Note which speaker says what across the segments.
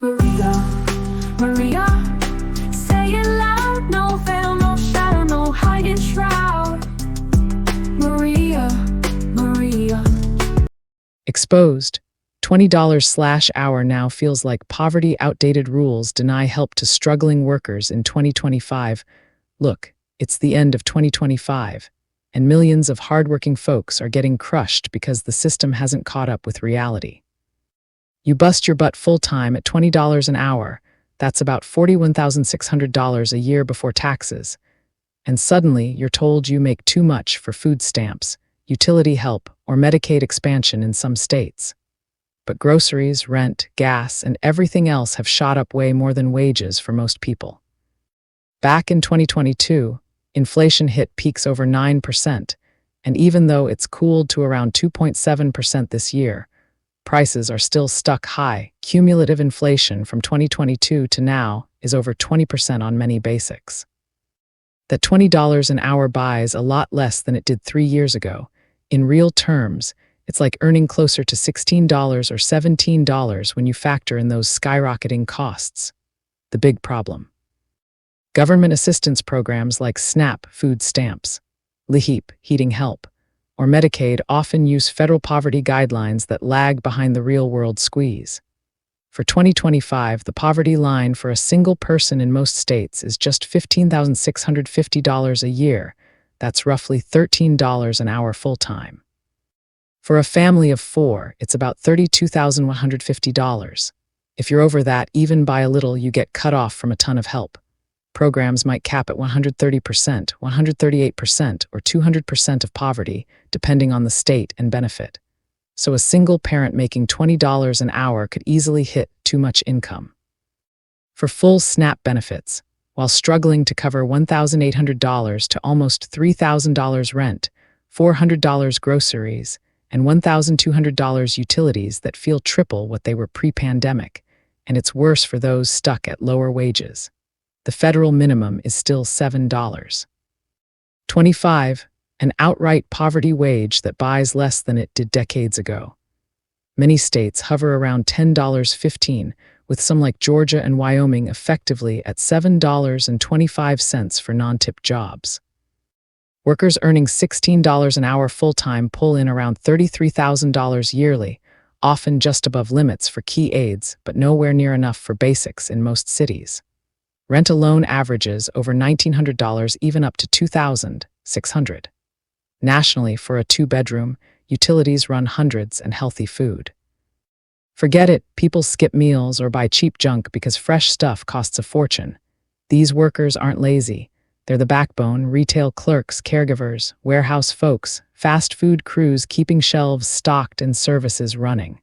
Speaker 1: Maria, Maria, say it loud, no veil, no shadow, no hiding shroud. Maria, Maria.
Speaker 2: Exposed. $20/hour now feels like poverty. Outdated rules deny help to struggling workers in 2025. Look, it's the end of 2025, and millions of hardworking folks are getting crushed because the system hasn't caught up with reality. You bust your butt full-time at $20 an hour, that's about $41,600 a year before taxes, and suddenly you're told you make too much for food stamps, utility help, or Medicaid expansion in some states. But groceries, rent, gas, and everything else have shot up way more than wages for most people. Back in 2022, inflation hit peaks over 9%, and even though it's cooled to around 2.7% this year, prices are still stuck high. Cumulative inflation from 2022 to now is over 20% on many basics. That $20 an hour buys a lot less than it did 3 years ago. In real terms, it's like earning closer to $16 or $17 when you factor in those skyrocketing costs. The big problem. Government assistance programs like SNAP food stamps, LIHEAP heating help, or Medicaid often use federal poverty guidelines that lag behind the real-world squeeze. For 2025, the poverty line for a single person in most states is just $15,650 a year. That's roughly $13 an hour full-time. For a family of 4, it's about $32,150. If you're over that, even by a little, you get cut off from a ton of help. Programs might cap at 130%, 138%, or 200% of poverty, depending on the state and benefit. So a single parent making $20 an hour could easily hit too much income. For full SNAP benefits, while struggling to cover $1,800 to almost $3,000 rent, $400 groceries, and $1,200 utilities that feel triple what they were pre-pandemic, and it's worse for those stuck at lower wages. The federal minimum is still $7.25, an outright poverty wage that buys less than it did decades ago. Many states hover around $10.15, with some like Georgia and Wyoming effectively at $7.25 for non-tip jobs. Workers earning $16 an hour full-time pull in around $33,000 yearly, often just above limits for key aids, but nowhere near enough for basics in most cities. Rent alone averages over $1,900, even up to $2,600. Nationally, for a 2-bedroom, utilities run hundreds and healthy food. Forget it, people skip meals or buy cheap junk because fresh stuff costs a fortune. These workers aren't lazy. They're the backbone: retail clerks, caregivers, warehouse folks, fast food crews keeping shelves stocked and services running.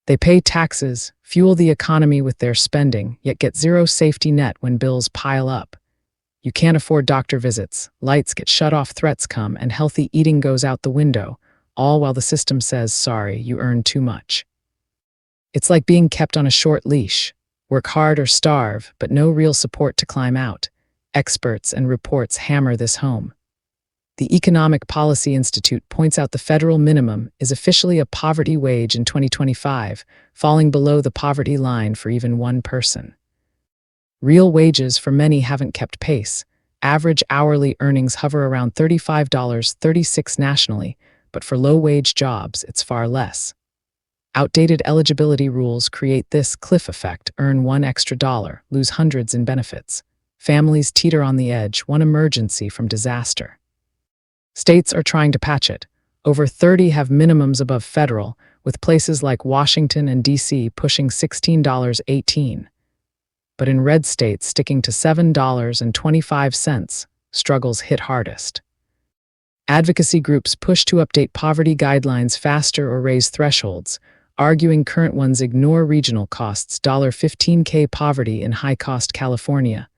Speaker 2: They pay taxes, fuel the economy with their spending, yet get zero safety net when bills pile up. You can't afford doctor visits, lights get shut off, threats come, and healthy eating goes out the window, all while the system says, sorry, you earn too much. It's like being kept on a short leash. Work hard or starve, but no real support to climb out. Experts and reports hammer this home. The Economic Policy Institute points out the federal minimum is officially a poverty wage in 2025, falling below the poverty line for even one person. Real wages for many haven't kept pace. Average hourly earnings hover around $35.36 nationally, but for low-wage jobs, it's far less. Outdated eligibility rules create this cliff effect: earn $1 extra, lose hundreds in benefits. Families teeter on the edge, one emergency from disaster. States are trying to patch it. Over 30 have minimums above federal, with places like Washington and D.C. pushing $16.18. But in red states, sticking to $7.25, struggles hit hardest. Advocacy groups push to update poverty guidelines faster or raise thresholds, arguing current ones ignore regional costs. $15K poverty in high-cost California.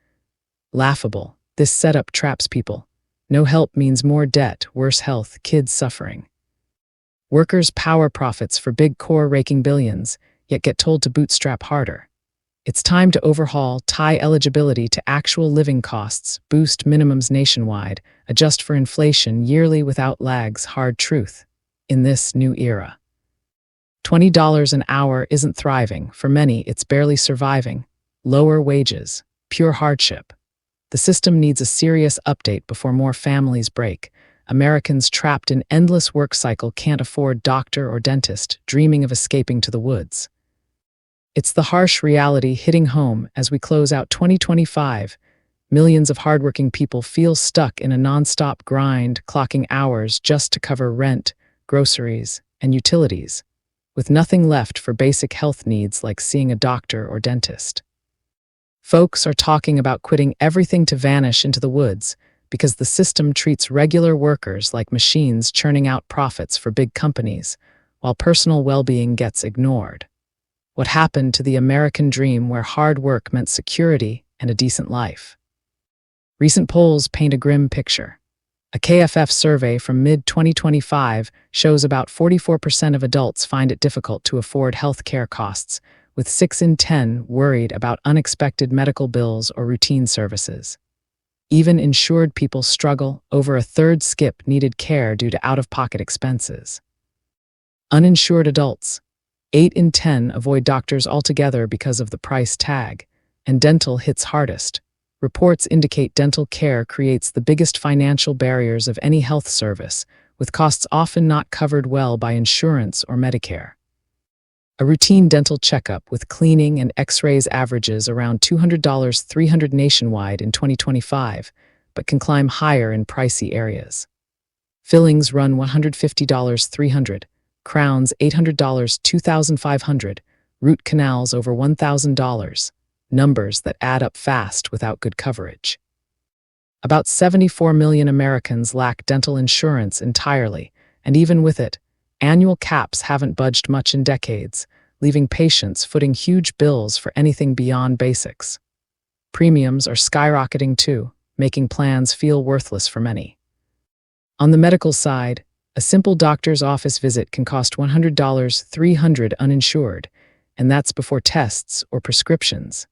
Speaker 2: Laughable. This setup traps people. No help means more debt, worse health, kids suffering. Workers power profits for big core raking billions, yet get told to bootstrap harder. It's time to overhaul, tie eligibility to actual living costs, boost minimums nationwide, adjust for inflation yearly without lags. Hard truth. In this new era, $20 an hour isn't thriving. For many, it's barely surviving. Lower wages, pure hardship. The system needs a serious update before more families break. Americans trapped in endless work cycle can't afford doctor or dentist, dreaming of escaping to the woods. It's the harsh reality hitting home as we close out 2025. Millions of hardworking people feel stuck in a nonstop grind, clocking hours just to cover rent, groceries, and utilities, with nothing left for basic health needs like seeing a doctor or dentist. Folks are talking about quitting everything to vanish into the woods because the system treats regular workers like machines churning out profits for big companies, while personal well-being gets ignored. What happened to the American dream where hard work meant security and a decent life? Recent polls paint a grim picture. A KFF survey from mid-2025 shows about 44% of adults find it difficult to afford health care costs, with 6 in 10 worried about unexpected medical bills or routine services. Even insured people struggle. Over a third skip needed care due to out-of-pocket expenses. Uninsured adults, 8 in 10 avoid doctors altogether because of the price tag, and dental hits hardest. Reports indicate dental care creates the biggest financial barriers of any health service, with costs often not covered well by insurance or Medicare. A routine dental checkup with cleaning and x-rays averages around $200 $300 nationwide in 2025, but can climb higher in pricey areas. Fillings run $150 $300, crowns $800 $2,500, root canals over $1,000, numbers that add up fast without good coverage. About 74 million Americans lack dental insurance entirely, and even with it, annual caps haven't budged much in decades, leaving patients footing huge bills for anything beyond basics. Premiums are skyrocketing too, making plans feel worthless for many. On the medical side, a simple doctor's office visit can cost $100 $300 uninsured, and that's before tests or prescriptions.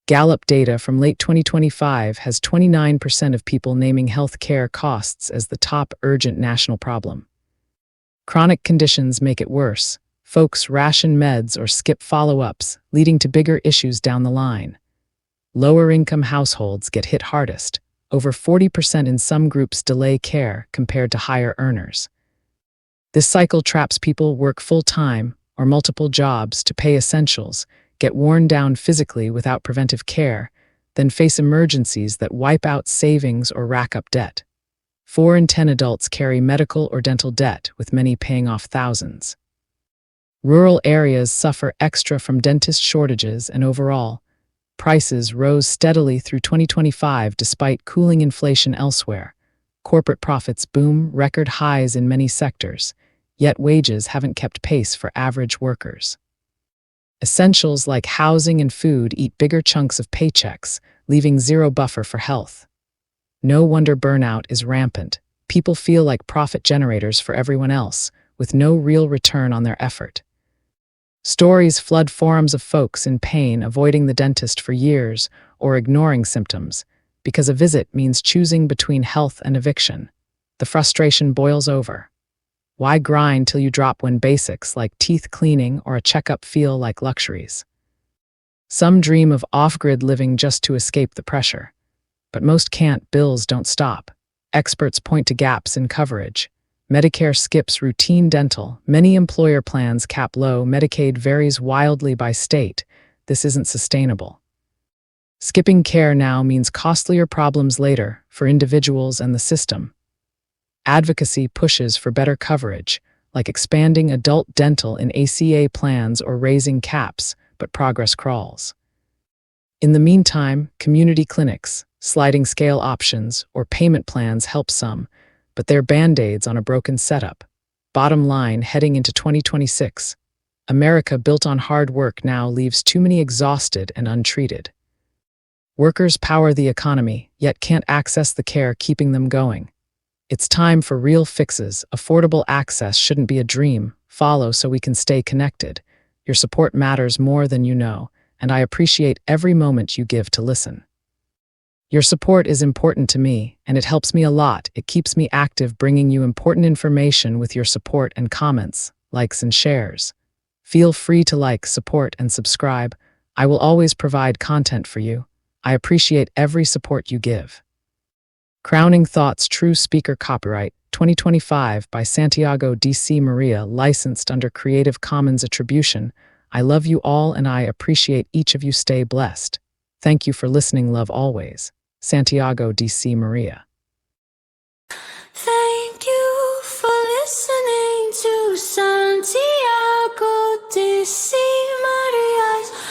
Speaker 2: Gallup data from late 2025 has 29% of people naming health care costs as the top urgent national problem. Chronic conditions make it worse. Folks ration meds or skip follow-ups, leading to bigger issues down the line. Lower-income households get hit hardest. Over 40% in some groups delay care compared to higher earners. This cycle traps people work full-time or multiple jobs to pay essentials, get worn down physically without preventive care, then face emergencies that wipe out savings or rack up debt. 4 in 10 adults carry medical or dental debt, with many paying off thousands. Rural areas suffer extra from dentist shortages, and overall, prices rose steadily through 2025 despite cooling inflation elsewhere. Corporate profits boom, record highs in many sectors, yet wages haven't kept pace for average workers. Essentials like housing and food eat bigger chunks of paychecks, leaving zero buffer for health. No wonder burnout is rampant. People feel like profit generators for everyone else, with no real return on their effort. Stories flood forums of folks in pain avoiding the dentist for years or ignoring symptoms, because a visit means choosing between health and eviction. The frustration boils over. Why grind till you drop when basics like teeth cleaning or a checkup feel like luxuries? Some dream of off-grid living just to escape the pressure. But most can't. Bills don't stop. Experts point to gaps in coverage. Medicare skips routine dental. Many employer plans cap low. Medicaid varies wildly by state. This isn't sustainable. Skipping care now means costlier problems later for individuals and the system. Advocacy pushes for better coverage, like expanding adult dental in ACA plans or raising caps, but progress crawls. In the meantime, community clinics, sliding scale options, or payment plans help some, but they're band-aids on a broken setup. Bottom line, heading into 2026, America built on hard work now leaves too many exhausted and untreated. Workers power the economy, yet can't access the care keeping them going. It's time for real fixes. Affordable access shouldn't be a dream. Follow so we can stay connected. Your support matters more than you know, and I appreciate every moment you give to listen. Your support is important to me, and it helps me a lot. It keeps me active, bringing you important information with your support and comments, likes and shares. Feel free to like, support, and subscribe. I will always provide content for you. I appreciate every support you give. Crowning Thoughts True Speaker Copyright 2025 by Santiago D.C. Maria, licensed under Creative Commons Attribution. I love you all and I appreciate each of you. Stay blessed. Thank you for listening. Love always. Santiago D.C. Maria.